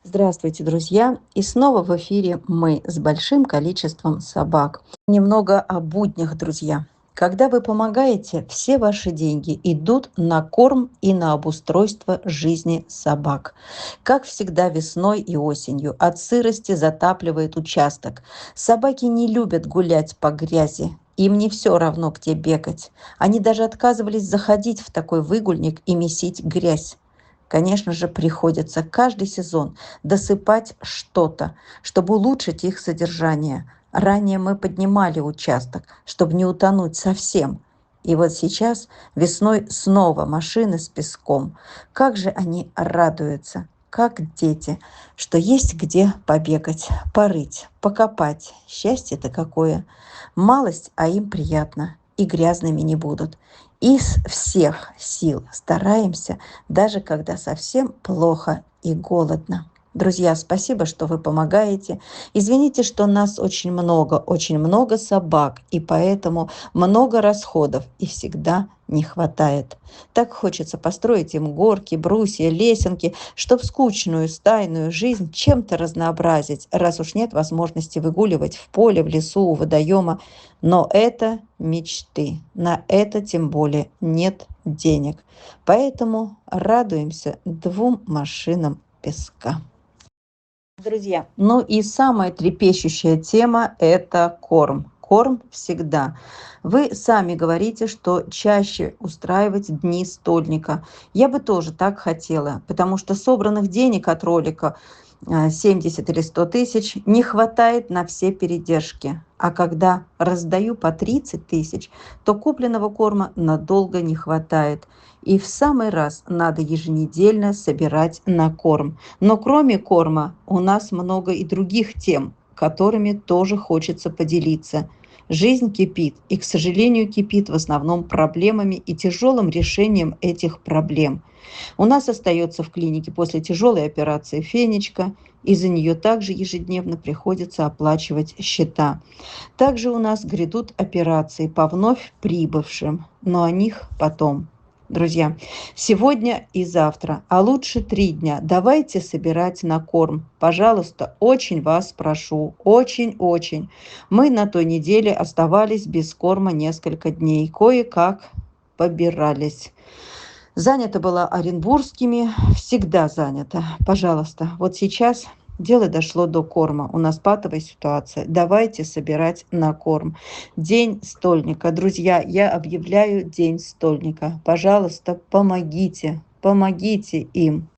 Здравствуйте, друзья! И снова в эфире мы с большим количеством собак. Немного о буднях, друзья. Когда вы помогаете, все ваши деньги идут на корм и на обустройство жизни собак. Как всегда весной и осенью от сырости затапливает участок. Собаки не любят гулять по грязи. Им не все равно, где бегать. Они даже отказывались заходить в такой выгульник и месить грязь. Конечно же, приходится каждый сезон досыпать что-то, чтобы улучшить их содержание. Ранее мы поднимали участок, чтобы не утонуть совсем. И вот сейчас весной снова машины с песком. Как же они радуются, как дети, что есть где побегать, порыть, покопать. Счастье-то какое! Малость, а им приятно. И грязными не будут. Из всех сил стараемся, даже когда совсем плохо и голодно. Друзья, спасибо, что вы помогаете. Извините, что нас очень много собак, и поэтому много расходов, и всегда не хватает. Так хочется построить им горки, брусья, лесенки, чтоб скучную стайную жизнь чем-то разнообразить, раз уж нет возможности выгуливать в поле, в лесу, у водоема. Но это мечты, на это тем более нет денег. Поэтому радуемся 2 машинам песка. Друзья, ну и самая трепещущая тема – это корм. Корм всегда. Вы сами говорите, что чаще устраивать дни стольника. Я бы тоже так хотела, потому что собранных денег от ролика 70 или 100 тысяч не хватает на все передержки. А когда раздаю по 30 тысяч, то купленного корма надолго не хватает. И в самый раз надо еженедельно собирать на корм. Но кроме корма у нас много и других тем, которыми тоже хочется поделиться. Жизнь кипит, и, к сожалению, кипит в основном проблемами и тяжелым решением этих проблем. У нас остается в клинике после тяжелой операции Фенечка, и за нее также ежедневно приходится оплачивать счета. Также у нас грядут операции по вновь прибывшим, но о них потом. Друзья, сегодня и завтра, а лучше 3 дня, давайте собирать на корм. Пожалуйста, очень вас прошу, очень-очень. Мы на той неделе оставались без корма несколько дней, кое-как побирались. Занята была оренбургскими, всегда занята. Пожалуйста, вот сейчас дело дошло до корма. У нас патовая ситуация. Давайте собирать на корм. День стольника. Друзья, я объявляю День стольника. Пожалуйста, помогите. Помогите им.